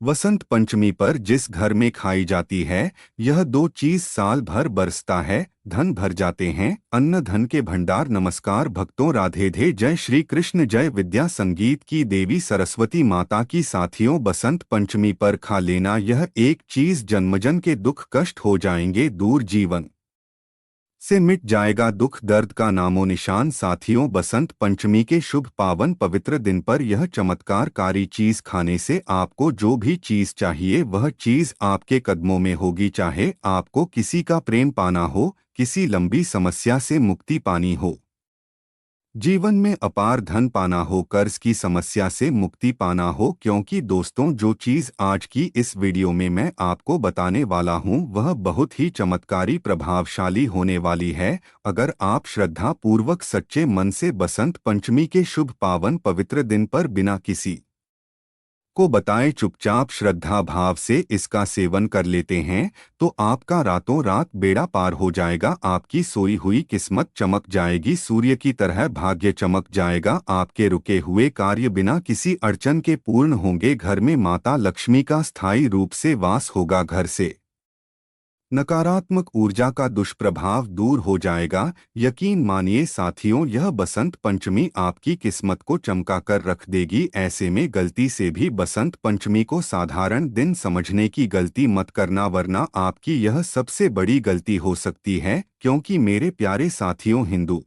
वसंत पंचमी पर जिस घर में खाई जाती है, यह दो चीज साल भर बरसता है, धन भर जाते हैं, अन्न धन के भंडार। नमस्कार भक्तों, राधे धे, जय श्री कृष्ण, जय विद्या संगीत की देवी सरस्वती माता की। साथियों, बसंत पंचमी पर खा लेना यह एक चीज, जन्मजन के दुख कष्ट हो जाएंगे दूर, जीवन से मिट जाएगा दुख दर्द का नामो निशान। साथियों, बसंत पंचमी के शुभ पावन पवित्र दिन पर यह चमत्कारकारी चीज खाने से आपको जो भी चीज चाहिए वह चीज आपके कदमों में होगी। चाहे आपको किसी का प्रेम पाना हो, किसी लंबी समस्या से मुक्ति पानी हो, जीवन में अपार धन पाना हो, कर्ज की समस्या से मुक्ति पाना हो, क्योंकि दोस्तों जो चीज आज की इस वीडियो में मैं आपको बताने वाला हूं वह बहुत ही चमत्कारी प्रभावशाली होने वाली है। अगर आप श्रद्धा पूर्वक सच्चे मन से बसंत पंचमी के शुभ पावन पवित्र दिन पर बिना किसी को बताए चुपचाप श्रद्धा भाव से इसका सेवन कर लेते हैं, तो आपका रातों रात बेड़ा पार हो जाएगा। आपकी सोई हुई किस्मत चमक जाएगी, सूर्य की तरह भाग्य चमक जाएगा। आपके रुके हुए कार्य बिना किसी अड़चन के पूर्ण होंगे। घर में माता लक्ष्मी का स्थायी रूप से वास होगा। घर से नकारात्मक ऊर्जा का दुष्प्रभाव दूर हो जाएगा। यकीन मानिए साथियों, यह बसंत पंचमी आपकी किस्मत को चमका कर रख देगी। ऐसे में गलती से भी बसंत पंचमी को साधारण दिन समझने की गलती मत करना, वरना आपकी यह सबसे बड़ी गलती हो सकती है। क्योंकि मेरे प्यारे साथियों, हिंदू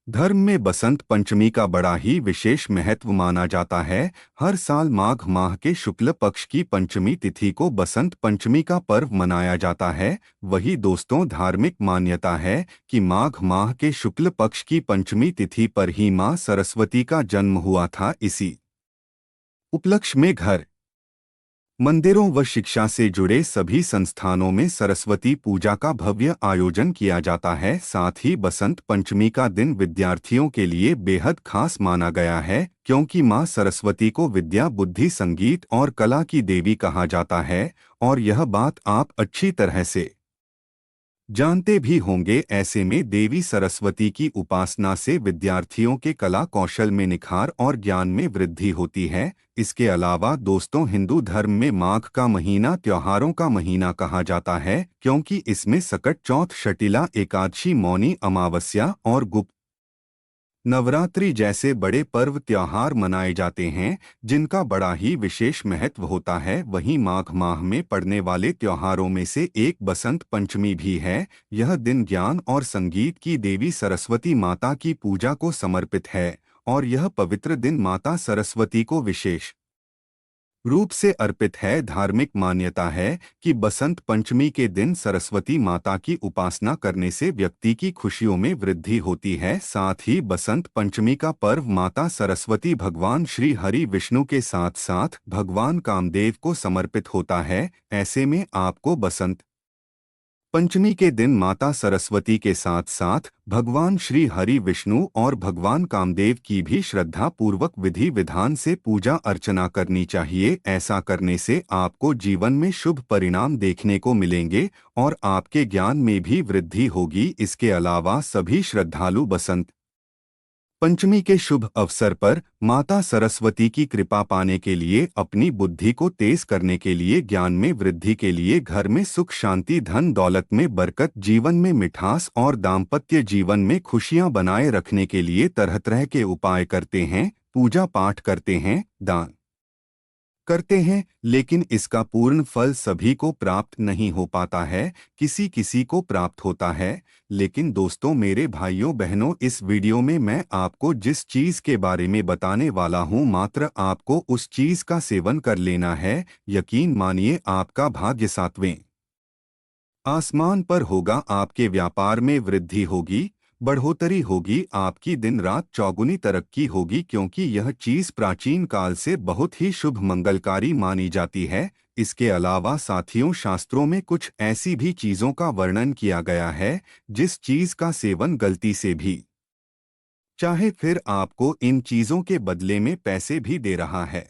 धर्म में बसंत पंचमी का बड़ा ही विशेष महत्व माना जाता है। हर साल माघ माह के शुक्ल पक्ष की पंचमी तिथि को बसंत पंचमी का पर्व मनाया जाता है। वही दोस्तों, धार्मिक मान्यता है कि माघ माह के शुक्ल पक्ष की पंचमी तिथि पर ही मां सरस्वती का जन्म हुआ था। इसी उपलक्ष्य में घर, मंदिरों व शिक्षा से जुड़े सभी संस्थानों में सरस्वती पूजा का भव्य आयोजन किया जाता है। साथ ही बसंत पंचमी का दिन विद्यार्थियों के लिए बेहद खास माना गया है, क्योंकि मां सरस्वती को विद्या, बुद्धि, संगीत और कला की देवी कहा जाता है। और यह बात आप अच्छी तरह से जानते भी होंगे। ऐसे में देवी सरस्वती की उपासना से विद्यार्थियों के कला कौशल में निखार और ज्ञान में वृद्धि होती है। इसके अलावा दोस्तों, हिंदू धर्म में माघ का महीना त्योहारों का महीना कहा जाता है, क्योंकि इसमें सकट चौथ, शटिला एकादशी, मौनी अमावस्या और गुप्त नवरात्रि जैसे बड़े पर्व त्योहार मनाए जाते हैं, जिनका बड़ा ही विशेष महत्व होता है। वहीं माघ माह में पड़ने वाले त्योहारों में से एक बसंत पंचमी भी है। यह दिन ज्ञान और संगीत की देवी सरस्वती माता की पूजा को समर्पित है, और यह पवित्र दिन माता सरस्वती को विशेष रूप से अर्पित है। धार्मिक मान्यता है कि बसंत पंचमी के दिन सरस्वती माता की उपासना करने से व्यक्ति की खुशियों में वृद्धि होती है। साथ ही बसंत पंचमी का पर्व माता सरस्वती भगवान श्री हरि विष्णु के साथ साथ भगवान कामदेव को समर्पित होता है। ऐसे में आपको बसंत पंचमी के दिन माता सरस्वती के साथ साथ भगवान श्री हरि विष्णु और भगवान कामदेव की भी श्रद्धा पूर्वक विधि विधान से पूजा अर्चना करनी चाहिए। ऐसा करने से आपको जीवन में शुभ परिणाम देखने को मिलेंगे और आपके ज्ञान में भी वृद्धि होगी। इसके अलावा सभी श्रद्धालु बसंत पंचमी के शुभ अवसर पर माता सरस्वती की कृपा पाने के लिए, अपनी बुद्धि को तेज करने के लिए, ज्ञान में वृद्धि के लिए, घर में सुख शांति, धन दौलत में बरकत, जीवन में मिठास और दाम्पत्य जीवन में खुशियां बनाए रखने के लिए तरह तरह के उपाय करते हैं, पूजा पाठ करते हैं, दान करते हैं। लेकिन इसका पूर्ण फल सभी को प्राप्त नहीं हो पाता है, किसी किसी को प्राप्त होता है। लेकिन दोस्तों, मेरे भाइयों बहनों, इस वीडियो में मैं आपको जिस चीज के बारे में बताने वाला हूं, मात्र आपको उस चीज का सेवन कर लेना है। यकीन मानिए, आपका भाग्य सातवें आसमान पर होगा। आपके व्यापार में वृद्धि होगी, बढ़ोतरी होगी, आपकी दिन रात चौगुनी तरक्की होगी, क्योंकि यह चीज प्राचीन काल से बहुत ही शुभ मंगलकारी मानी जाती है। इसके अलावा साथियों, शास्त्रों में कुछ ऐसी भी चीजों का वर्णन किया गया है जिस चीज का सेवन गलती से भी चाहे, फिर आपको इन चीजों के बदले में पैसे भी दे रहा है,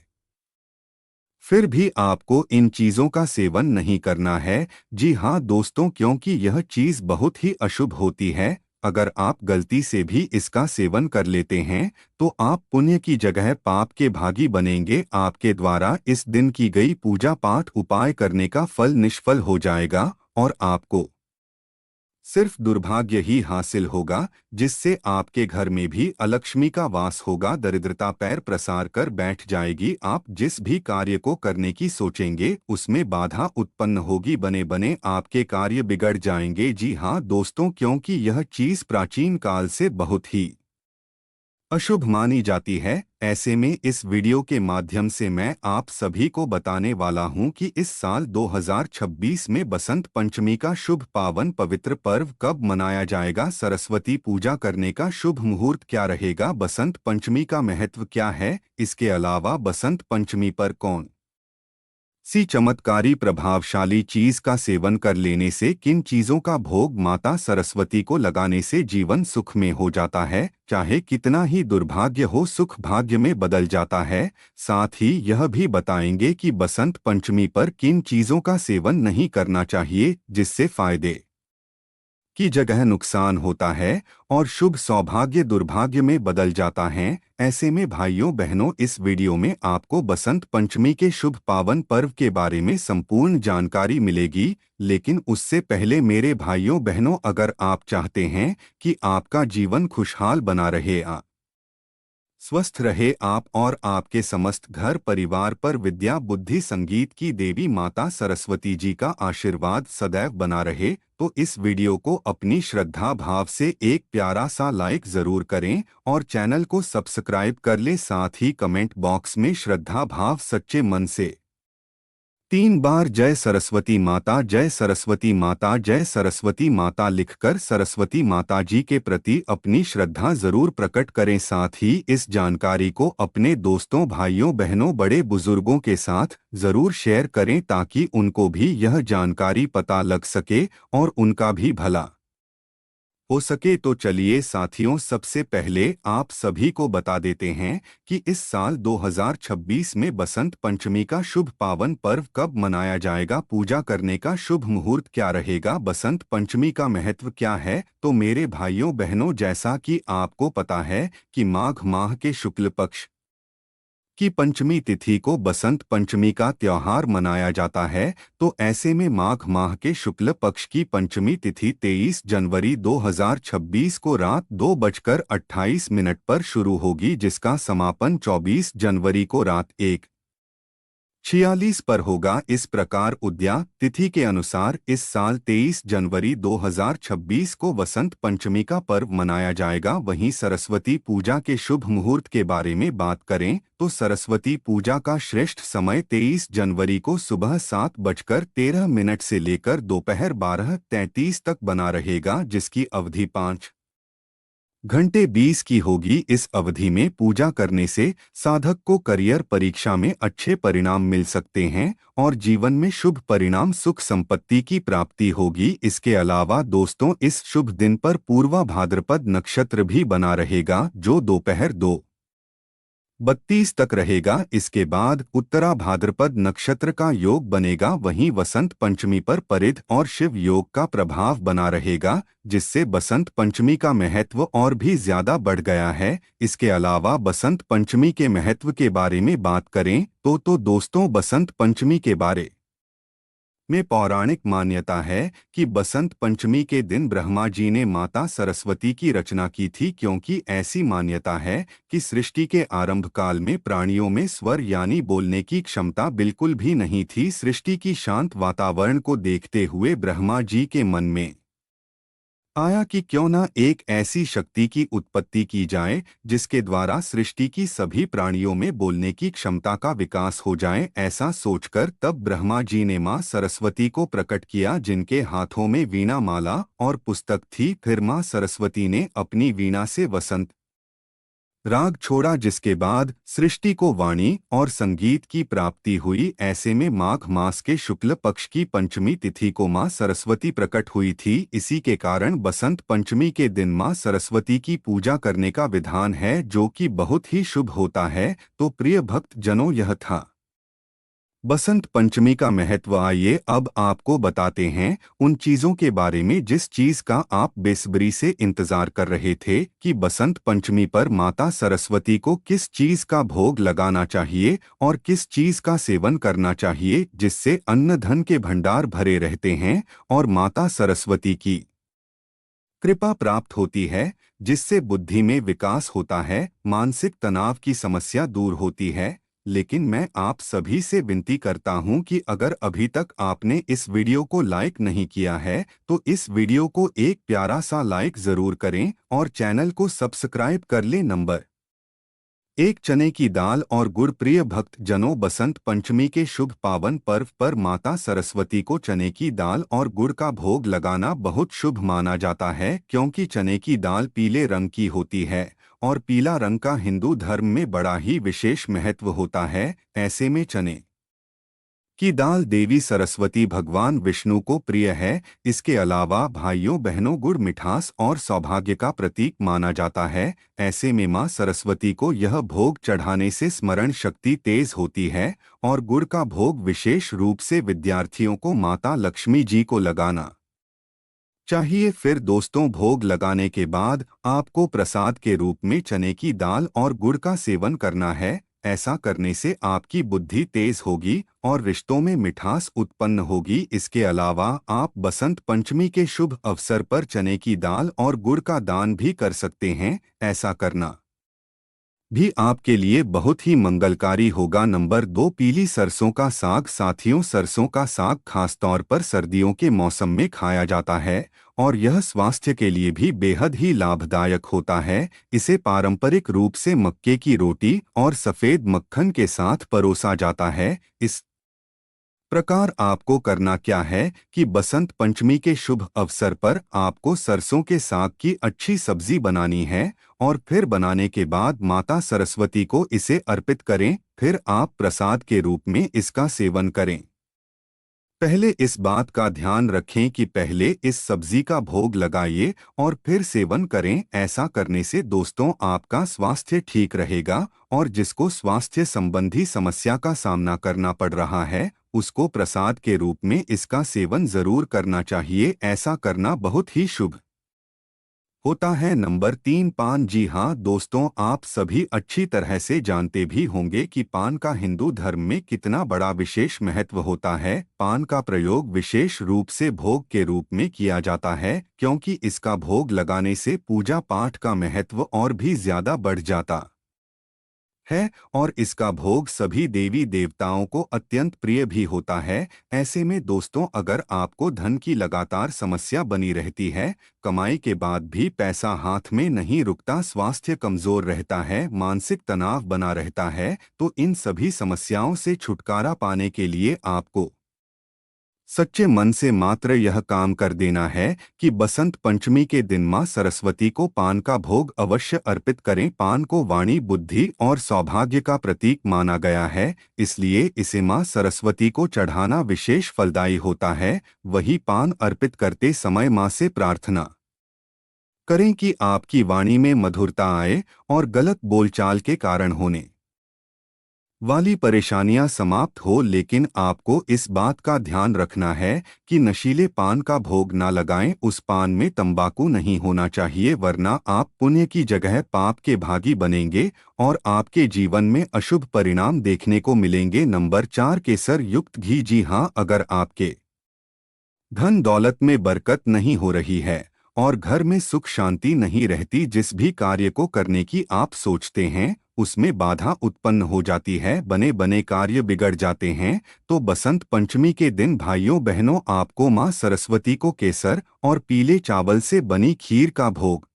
फिर भी आपको इन चीजों का सेवन नहीं करना है। जी हाँ दोस्तों, क्योंकि यह चीज बहुत ही अशुभ होती है। अगर आप गलती से भी इसका सेवन कर लेते हैं तो आप पुण्य की जगह पाप के भागी बनेंगे। आपके द्वारा इस दिन की गई पूजा पाठ उपाय करने का फल निष्फल हो जाएगा और आपको सिर्फ दुर्भाग्य ही हासिल होगा, जिससे आपके घर में भी अलक्ष्मी का वास होगा। दरिद्रता पैर प्रसार कर बैठ जाएगी। आप जिस भी कार्य को करने की सोचेंगे उसमें बाधा उत्पन्न होगी। बने बने आपके कार्य बिगड़ जाएंगे। जी हाँ दोस्तों, क्योंकि यह चीज प्राचीन काल से बहुत ही अशुभ मानी जाती है। ऐसे में इस वीडियो के माध्यम से मैं आप सभी को बताने वाला हूं कि इस साल 2026 में बसंत पंचमी का शुभ पावन पवित्र पर्व कब मनाया जाएगा। सरस्वती पूजा करने का शुभ मुहूर्त क्या रहेगा। बसंत पंचमी का महत्व क्या है। इसके अलावा बसंत पंचमी पर कौन सी चमत्कारी प्रभावशाली चीज का सेवन कर लेने से, किन चीजों का भोग माता सरस्वती को लगाने से जीवन सुख में हो जाता है। चाहे कितना ही दुर्भाग्य हो, सुख भाग्य में बदल जाता है। साथ ही यह भी बताएंगे कि बसंत पंचमी पर किन चीजों का सेवन नहीं करना चाहिए जिससे फायदे की जगह नुकसान होता है और शुभ सौभाग्य दुर्भाग्य में बदल जाता है। ऐसे में भाइयों बहनों, इस वीडियो में आपको बसंत पंचमी के शुभ पावन पर्व के बारे में संपूर्ण जानकारी मिलेगी। लेकिन उससे पहले मेरे भाइयों बहनों, अगर आप चाहते हैं कि आपका जीवन खुशहाल बना रहे, स्वस्थ रहे, आप और आपके समस्त घर परिवार पर विद्या बुद्धि संगीत की देवी माता सरस्वती जी का आशीर्वाद सदैव बना रहे, तो इस वीडियो को अपनी श्रद्धा भाव से एक प्यारा सा लाइक जरूर करें और चैनल को सब्सक्राइब कर ले। साथ ही कमेंट बॉक्स में श्रद्धा भाव सच्चे मन से 3 बार जय सरस्वती माता, जय सरस्वती माता, जय सरस्वती माता लिखकर सरस्वती माता जी के प्रति अपनी श्रद्धा जरूर प्रकट करें। साथ ही इस जानकारी को अपने दोस्तों भाइयों बहनों बड़े बुजुर्गों के साथ जरूर शेयर करें ताकि उनको भी यह जानकारी पता लग सके और उनका भी भला हो सके। तो चलिए साथियों, सबसे पहले आप सभी को बता देते हैं कि इस साल 2026 में बसंत पंचमी का शुभ पावन पर्व कब मनाया जाएगा। पूजा करने का शुभ मुहूर्त क्या रहेगा। बसंत पंचमी का महत्व क्या है। तो मेरे भाइयों बहनों, जैसा कि आपको पता है कि माघ माह के शुक्ल पक्ष की पंचमी तिथि को बसंत पंचमी का त्योहार मनाया जाता है। तो ऐसे में माघ माह के शुक्ल पक्ष की पंचमी तिथि 23 जनवरी 2026 को रात 2:28 पर शुरू होगी, जिसका समापन 24 जनवरी को रात 1:46 पर होगा। इस प्रकार उदया तिथि के अनुसार इस साल 23 जनवरी 2026 को वसंत पंचमी का पर्व मनाया जाएगा। वहीं सरस्वती पूजा के शुभ मुहूर्त के बारे में बात करें तो सरस्वती पूजा का श्रेष्ठ समय 23 जनवरी को सुबह 7:13 से लेकर दोपहर 12:33 तक बना रहेगा, जिसकी अवधि 5 घंटे 20 की होगी। इस अवधि में पूजा करने से साधक को करियर परीक्षा में अच्छे परिणाम मिल सकते हैं और जीवन में शुभ परिणाम सुख संपत्ति की प्राप्ति होगी। इसके अलावा दोस्तों, इस शुभ दिन पर पूर्वा भाद्रपद नक्षत्र भी बना रहेगा, जो दोपहर 2:32 तक रहेगा। इसके बाद उत्तरा भाद्रपद नक्षत्र का योग बनेगा। वहीं वसंत पंचमी पर परिध और शिव योग का प्रभाव बना रहेगा, जिससे बसंत पंचमी का महत्व और भी ज्यादा बढ़ गया है। इसके अलावा बसंत पंचमी के महत्व के बारे में बात करें तो दोस्तों, बसंत पंचमी के बारे में पौराणिक मान्यता है कि बसंत पंचमी के दिन ब्रह्मा जी ने माता सरस्वती की रचना की थी, क्योंकि ऐसी मान्यता है कि सृष्टि के आरंभ काल में प्राणियों में स्वर यानी बोलने की क्षमता बिल्कुल भी नहीं थी। सृष्टि की शांत वातावरण को देखते हुए ब्रह्मा जी के मन में आया कि क्यों न एक ऐसी शक्ति की उत्पत्ति की जाए जिसके द्वारा सृष्टि की सभी प्राणियों में बोलने की क्षमता का विकास हो जाए। ऐसा सोचकर तब ब्रह्मा जी ने मां सरस्वती को प्रकट किया, जिनके हाथों में वीणा माला और पुस्तक थी। फिर मां सरस्वती ने अपनी वीणा से वसंत राग छोड़ा, जिसके बाद सृष्टि को वाणी और संगीत की प्राप्ति हुई। ऐसे में माघ मास के शुक्ल पक्ष की पंचमी तिथि को मां सरस्वती प्रकट हुई थी। इसी के कारण बसंत पंचमी के दिन मां सरस्वती की पूजा करने का विधान है, जो कि बहुत ही शुभ होता है। तो प्रिय भक्त जनों, यह था बसंत पंचमी का महत्व आइए अब आपको बताते हैं उन चीजों के बारे में जिस चीज का आप बेसब्री से इंतजार कर रहे थे कि बसंत पंचमी पर माता सरस्वती को किस चीज का भोग लगाना चाहिए और किस चीज का सेवन करना चाहिए जिससे अन्न धन के भंडार भरे रहते हैं और माता सरस्वती की कृपा प्राप्त होती है, जिससे बुद्धि में विकास होता है, मानसिक तनाव की समस्या दूर होती है। लेकिन मैं आप सभी से विनती करता हूं कि अगर अभी तक आपने इस वीडियो को लाइक नहीं किया है तो इस वीडियो को एक प्यारा सा लाइक जरूर करें और चैनल को सब्सक्राइब कर लें। नंबर एक, चने की दाल और गुड़। प्रिय भक्त जनों, बसंत पंचमी के शुभ पावन पर्व पर माता सरस्वती को चने की दाल और गुड़ का भोग लगाना बहुत शुभ माना जाता है, क्योंकि चने की दाल पीले रंग की होती है और पीला रंग का हिंदू धर्म में बड़ा ही विशेष महत्व होता है। ऐसे में चने की दाल देवी सरस्वती भगवान विष्णु को प्रिय है। इसके अलावा भाइयों बहनों, गुड़ मिठास और सौभाग्य का प्रतीक माना जाता है। ऐसे में मां सरस्वती को यह भोग चढ़ाने से स्मरण शक्ति तेज होती है और गुड़ का भोग विशेष रूप से विद्यार्थियों को माता लक्ष्मी जी को लगाना चाहिए। फिर दोस्तों, भोग लगाने के बाद आपको प्रसाद के रूप में चने की दाल और गुड़ का सेवन करना है। ऐसा करने से आपकी बुद्धि तेज होगी और रिश्तों में मिठास उत्पन्न होगी। इसके अलावा आप बसंत पंचमी के शुभ अवसर पर चने की दाल और गुड़ का दान भी कर सकते हैं। ऐसा करना भी आपके लिए बहुत ही मंगलकारी होगा। नंबर 2, पीली सरसों का साग। साथियों, सरसों का साग खासतौर पर सर्दियों के मौसम में खाया जाता है और यह स्वास्थ्य के लिए भी बेहद ही लाभदायक होता है। इसे पारंपरिक रूप से मक्के की रोटी और सफ़ेद मक्खन के साथ परोसा जाता है। इस प्रकार आपको करना क्या है कि बसंत पंचमी के शुभ अवसर पर आपको सरसों के साग की अच्छी सब्जी बनानी है और फिर बनाने के बाद माता सरस्वती को इसे अर्पित करें। फिर आप प्रसाद के रूप में इसका सेवन करें। पहले इस बात का ध्यान रखें कि पहले इस सब्जी का भोग लगाइए और फिर सेवन करें। ऐसा करने से दोस्तों आपका स्वास्थ्य ठीक रहेगा और जिसको स्वास्थ्य संबंधी समस्या का सामना करना पड़ रहा है उसको प्रसाद के रूप में इसका सेवन जरूर करना चाहिए। ऐसा करना बहुत ही शुभ होता है। नंबर 3, पान। जी हाँ दोस्तों, आप सभी अच्छी तरह से जानते भी होंगे कि पान का हिंदू धर्म में कितना बड़ा विशेष महत्व होता है। पान का प्रयोग विशेष रूप से भोग के रूप में किया जाता है, क्योंकि इसका भोग लगाने से पूजा पाठ का महत्व और भी ज्यादा बढ़ जाता है और इसका भोग सभी देवी देवताओं को अत्यंत प्रिय भी होता है। ऐसे में दोस्तों, अगर आपको धन की लगातार समस्या बनी रहती है, कमाई के बाद भी पैसा हाथ में नहीं रुकता, स्वास्थ्य कमजोर रहता है, मानसिक तनाव बना रहता है, तो इन सभी समस्याओं से छुटकारा पाने के लिए आपको सच्चे मन से मात्र यह काम कर देना है कि बसंत पंचमी के दिन मां सरस्वती को पान का भोग अवश्य अर्पित करें। पान को वाणी, बुद्धि और सौभाग्य का प्रतीक माना गया है, इसलिए इसे मां सरस्वती को चढ़ाना विशेष फलदायी होता है। वही पान अर्पित करते समय मां से प्रार्थना करें कि आपकी वाणी में मधुरता आए और गलत बोलचाल के कारण होने वाली परेशानियां समाप्त हो। लेकिन आपको इस बात का ध्यान रखना है कि नशीले पान का भोग ना लगाएं। उस पान में तंबाकू नहीं होना चाहिए, वरना आप पुण्य की जगह पाप के भागी बनेंगे और आपके जीवन में अशुभ परिणाम देखने को मिलेंगे। नंबर 4, केसर युक्त घी। जी हाँ, अगर आपके धन दौलत में बरकत नहीं हो रही है और घर में सुख शांति नहीं रहती, जिस भी कार्य को करने की आप सोचते हैं उसमें बाधा उत्पन्न हो जाती है, बने बने कार्य बिगड़ जाते हैं, तो बसंत पंचमी के दिन भाइयों बहनों आपको मां सरस्वती को केसर और पीले चावल से बनी खीर का भोग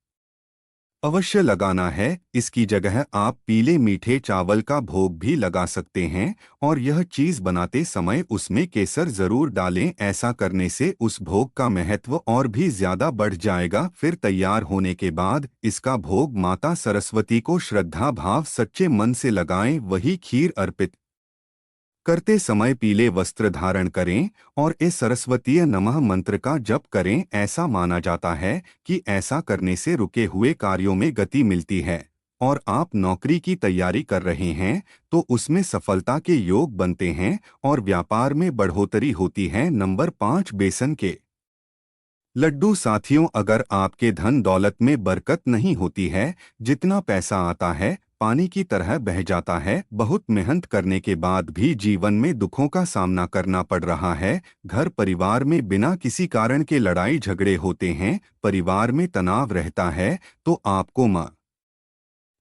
अवश्य लगाना है। इसकी जगह आप पीले मीठे चावल का भोग भी लगा सकते हैं और यह चीज बनाते समय उसमें केसर जरूर डालें। ऐसा करने से उस भोग का महत्व और भी ज्यादा बढ़ जाएगा। फिर तैयार होने के बाद इसका भोग माता सरस्वती को श्रद्धा भाव सच्चे मन से लगाएं। वही खीर अर्पित करते समय पीले वस्त्र धारण करें और इस सरस्वतीय नमः मंत्र का जप करें। ऐसा माना जाता है कि ऐसा करने से रुके हुए कार्यों में गति मिलती है और आप नौकरी की तैयारी कर रहे हैं तो उसमें सफलता के योग बनते हैं और व्यापार में बढ़ोतरी होती है। नंबर 5, बेसन के लड्डू। साथियों, अगर आपके धन दौलत में बरकत नहीं होती है, जितना पैसा आता है पानी की तरह बह जाता है, बहुत मेहनत करने के बाद भी जीवन में दुखों का सामना करना पड़ रहा है, घर परिवार में बिना किसी कारण के लड़ाई झगड़े होते हैं, परिवार में तनाव रहता है, तो आपको माँ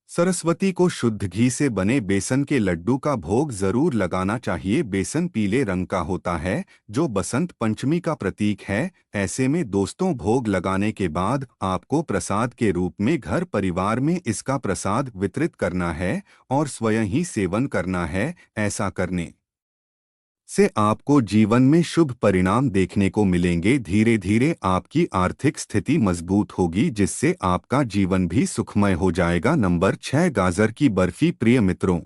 सरस्वती को शुद्ध घी से बने बेसन के लड्डू का भोग जरूर लगाना चाहिए। बेसन पीले रंग का होता है, जो बसंत पंचमी का प्रतीक है। ऐसे में दोस्तों, भोग लगाने के बाद आपको प्रसाद के रूप में घर परिवार में इसका प्रसाद वितरित करना है और स्वयं ही सेवन करना है। ऐसा करने से आपको जीवन में शुभ परिणाम देखने को मिलेंगे। धीरे धीरे आपकी आर्थिक स्थिति मजबूत होगी, जिससे आपका जीवन भी सुखमय हो जाएगा। नंबर 6, गाजर की बर्फी। प्रिय मित्रों,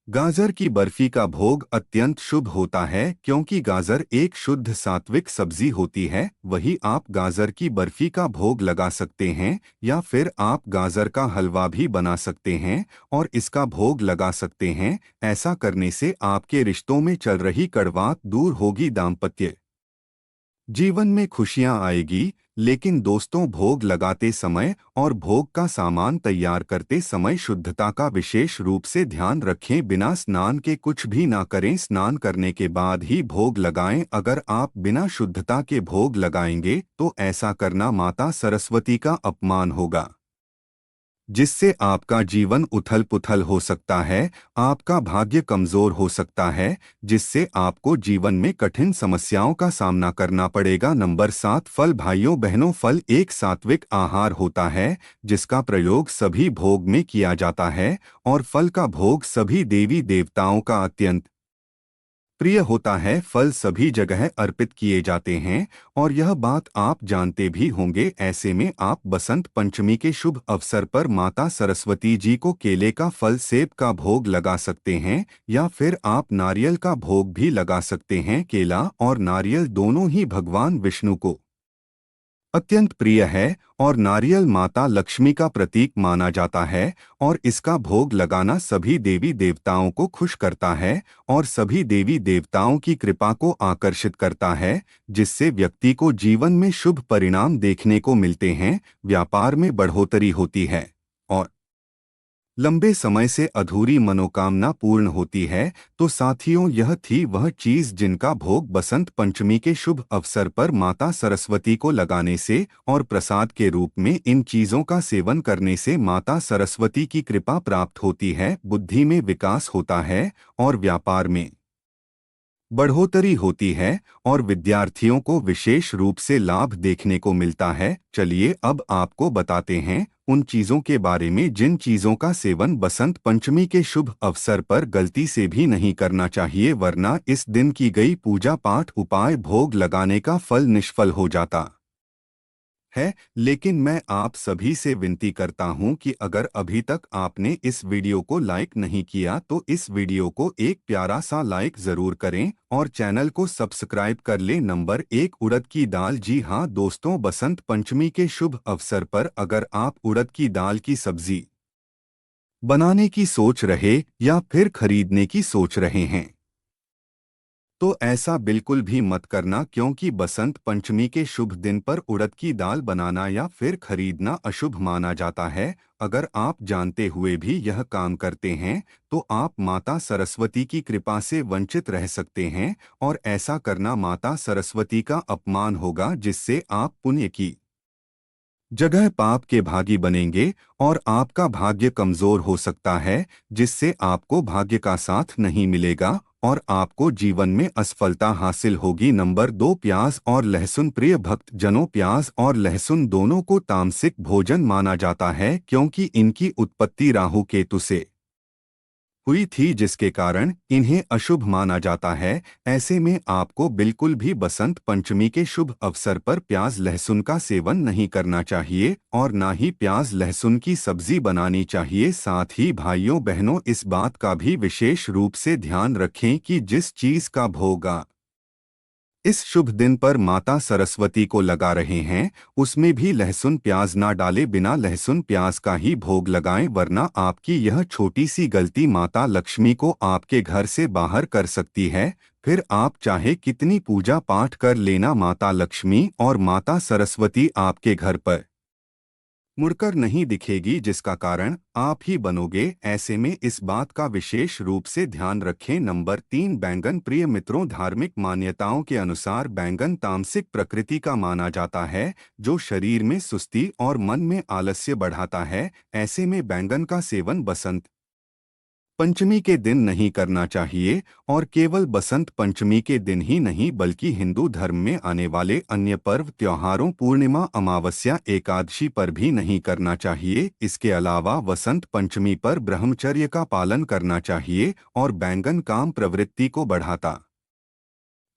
गाजर की बर्फी का भोग अत्यंत शुभ होता है, क्योंकि गाजर एक शुद्ध सात्विक सब्जी होती है। वही आप गाजर की बर्फी का भोग लगा सकते हैं या फिर आप गाजर का हलवा भी बना सकते हैं और इसका भोग लगा सकते हैं। ऐसा करने से आपके रिश्तों में चल रही कड़वाहट दूर होगी, दाम्पत्य जीवन में खुशियां आएगी। लेकिन दोस्तों, भोग लगाते समय और भोग का सामान तैयार करते समय शुद्धता का विशेष रूप से ध्यान रखें। बिना स्नान के कुछ भी ना करें, स्नान करने के बाद ही भोग लगाएं। अगर आप बिना शुद्धता के भोग लगाएंगे तो ऐसा करना माता सरस्वती का अपमान होगा, जिससे आपका जीवन उथल पुथल हो सकता है, आपका भाग्य कमजोर हो सकता है, जिससे आपको जीवन में कठिन समस्याओं का सामना करना पड़ेगा। नंबर 7, फल। भाइयों बहनों, फल एक सात्विक आहार होता है जिसका प्रयोग सभी भोग में किया जाता है और फल का भोग सभी देवी देवताओं का अत्यंत प्रिय होता है। फल सभी जगह अर्पित किए जाते हैं और यह बात आप जानते भी होंगे। ऐसे में आप बसंत पंचमी के शुभ अवसर पर माता सरस्वती जी को केले का फल, सेब का भोग लगा सकते हैं या फिर आप नारियल का भोग भी लगा सकते हैं। केला और नारियल दोनों ही भगवान विष्णु को अत्यंत प्रिय है और नारियल माता लक्ष्मी का प्रतीक माना जाता है और इसका भोग लगाना सभी देवी देवताओं को खुश करता है और सभी देवी देवताओं की कृपा को आकर्षित करता है, जिससे व्यक्ति को जीवन में शुभ परिणाम देखने को मिलते हैं, व्यापार में बढ़ोतरी होती है और लंबे समय से अधूरी मनोकामना पूर्ण होती है। तो साथियों, यह थी वह चीज जिनका भोग बसंत पंचमी के शुभ अवसर पर माता सरस्वती को लगाने से और प्रसाद के रूप में इन चीजों का सेवन करने से माता सरस्वती की कृपा प्राप्त होती है, बुद्धि में विकास होता है और व्यापार में बढ़ोतरी होती है और विद्यार्थियों को विशेष रूप से लाभ देखने को मिलता है। चलिए अब आपको बताते हैं उन चीजों के बारे में जिन चीजों का सेवन बसंत पंचमी के शुभ अवसर पर गलती से भी नहीं करना चाहिए, वरना इस दिन की गई पूजा पाठ, उपाय, भोग लगाने का फल निष्फल हो जाता है। लेकिन मैं आप सभी से विनती करता हूं कि अगर अभी तक आपने इस वीडियो को लाइक नहीं किया तो इस वीडियो को एक प्यारा सा लाइक जरूर करें और चैनल को सब्सक्राइब कर लें। नंबर 1, उड़द की दाल। जी हाँ दोस्तों, बसंत पंचमी के शुभ अवसर पर अगर आप उड़द की दाल की सब्जी बनाने की सोच रहे या फिर खरीदने की सोच रहे हैं तो ऐसा बिल्कुल भी मत करना, क्योंकि बसंत पंचमी के शुभ दिन पर उड़द की दाल बनाना या फिर खरीदना अशुभ माना जाता है। अगर आप जानते हुए भी यह काम करते हैं तो आप माता सरस्वती की कृपा से वंचित रह सकते हैं और ऐसा करना माता सरस्वती का अपमान होगा, जिससे आप पुण्य की जगह पाप के भागी बनेंगे और आपका भाग्य कमजोर हो सकता है, जिससे आपको भाग्य का साथ नहीं मिलेगा और आपको जीवन में असफलता हासिल होगी। नंबर 2, प्याज और लहसुन। प्रिय भक्त जनों, प्याज और लहसुन दोनों को तामसिक भोजन माना जाता है, क्योंकि इनकी उत्पत्ति राहु केतु से हुई थी, जिसके कारण इन्हें अशुभ माना जाता है। ऐसे में आपको बिल्कुल भी बसंत पंचमी के शुभ अवसर पर प्याज लहसुन का सेवन नहीं करना चाहिए और ना ही प्याज लहसुन की सब्जी बनानी चाहिए। साथ ही भाइयों बहनों, इस बात का भी विशेष रूप से ध्यान रखें कि जिस चीज का भोग इस शुभ दिन पर माता सरस्वती को लगा रहे हैं, उसमें भी लहसुन प्याज ना डालें, बिना लहसुन प्याज का ही भोग लगाएं, वरना आपकी यह छोटी सी गलती माता लक्ष्मी को आपके घर से बाहर कर सकती है। फिर आप चाहे कितनी पूजा पाठ कर लेना, माता लक्ष्मी और माता सरस्वती आपके घर पर मुड़कर नहीं दिखेगी, जिसका कारण आप ही बनोगे। ऐसे में इस बात का विशेष रूप से ध्यान रखें। नंबर 3, बैंगन। प्रिय मित्रों, धार्मिक मान्यताओं के अनुसार बैंगन तामसिक प्रकृति का माना जाता है, जो शरीर में सुस्ती और मन में आलस्य बढ़ाता है। ऐसे में बैंगन का सेवन बसंत पंचमी के दिन नहीं करना चाहिए, और केवल बसंत पंचमी के दिन ही नहीं बल्कि हिंदू धर्म में आने वाले अन्य पर्व त्योहारों, पूर्णिमा, अमावस्या, एकादशी पर भी नहीं करना चाहिए। इसके अलावा वसंत पंचमी पर ब्रह्मचर्य का पालन करना चाहिए, और बैंगन काम प्रवृत्ति को बढ़ाता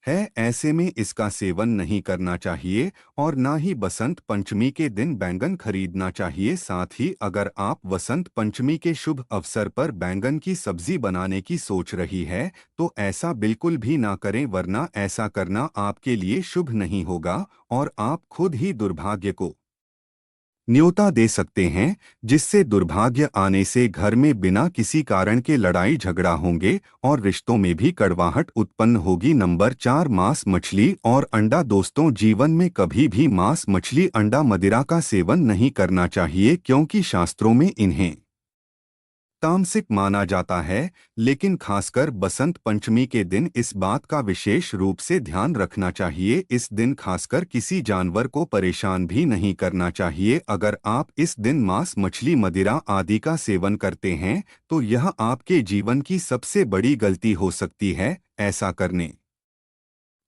है, ऐसे में इसका सेवन नहीं करना चाहिए और ना ही बसंत पंचमी के दिन बैंगन खरीदना चाहिए। साथ ही अगर आप वसंत पंचमी के शुभ अवसर पर बैंगन की सब्जी बनाने की सोच रही है तो ऐसा बिल्कुल भी ना करें, वरना ऐसा करना आपके लिए शुभ नहीं होगा और आप खुद ही दुर्भाग्य को न्योता दे सकते हैं, जिससे दुर्भाग्य आने से घर में बिना किसी कारण के लड़ाई झगड़ा होंगे और रिश्तों में भी कड़वाहट उत्पन्न होगी। नंबर 4, मांस, मछली और अंडा। दोस्तों, जीवन में कभी भी मांस, मछली, अंडा, मदिरा का सेवन नहीं करना चाहिए, क्योंकि शास्त्रों में इन्हें तामसिक माना जाता है। लेकिन खासकर बसंत पंचमी के दिन इस बात का विशेष रूप से ध्यान रखना चाहिए। इस दिन खासकर किसी जानवर को परेशान भी नहीं करना चाहिए। अगर आप इस दिन मांस, मछली, मदिरा आदि का सेवन करते हैं तो यह आपके जीवन की सबसे बड़ी गलती हो सकती है। ऐसा करने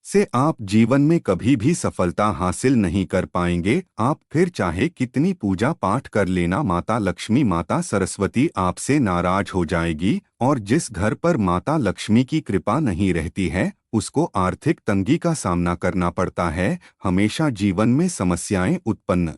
से आप जीवन में कभी भी सफलता हासिल नहीं कर पाएंगे। आप फिर चाहे कितनी पूजा पाठ कर लेना, माता लक्ष्मी, माता सरस्वती आपसे नाराज हो जाएगी, और जिस घर पर माता लक्ष्मी की कृपा नहीं रहती है उसको आर्थिक तंगी का सामना करना पड़ता है। हमेशा जीवन में समस्याएं उत्पन्न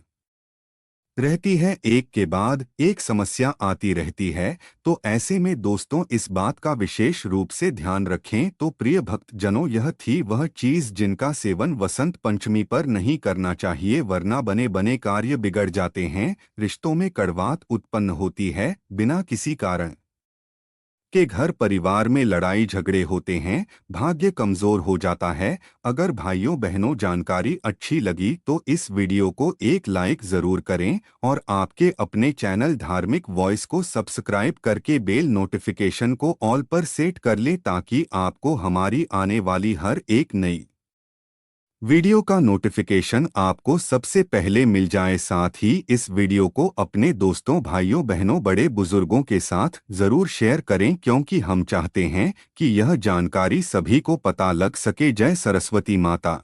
रहती है, एक के बाद एक समस्या आती रहती है। तो ऐसे में दोस्तों, इस बात का विशेष रूप से ध्यान रखें। तो प्रिय भक्तजनों, यह थी वह चीज जिनका सेवन वसंत पंचमी पर नहीं करना चाहिए, वरना बने बने कार्य बिगड़ जाते हैं, रिश्तों में कड़वाहट उत्पन्न होती है, बिना किसी कारण के घर परिवार में लड़ाई झगड़े होते हैं, भाग्य कमजोर हो जाता है। अगर भाइयों बहनों जानकारी अच्छी लगी तो इस वीडियो को एक लाइक जरूर करें और आपके अपने चैनल धार्मिक वॉइस को सब्सक्राइब करके बेल नोटिफिकेशन को ऑल पर सेट कर लें, ताकि आपको हमारी आने वाली हर एक नई वीडियो का नोटिफिकेशन आपको सबसे पहले मिल जाए। साथ ही इस वीडियो को अपने दोस्तों, भाइयों बहनों, बड़े बुजुर्गों के साथ जरूर शेयर करें, क्योंकि हम चाहते हैं कि यह जानकारी सभी को पता लग सके। जय सरस्वती माता।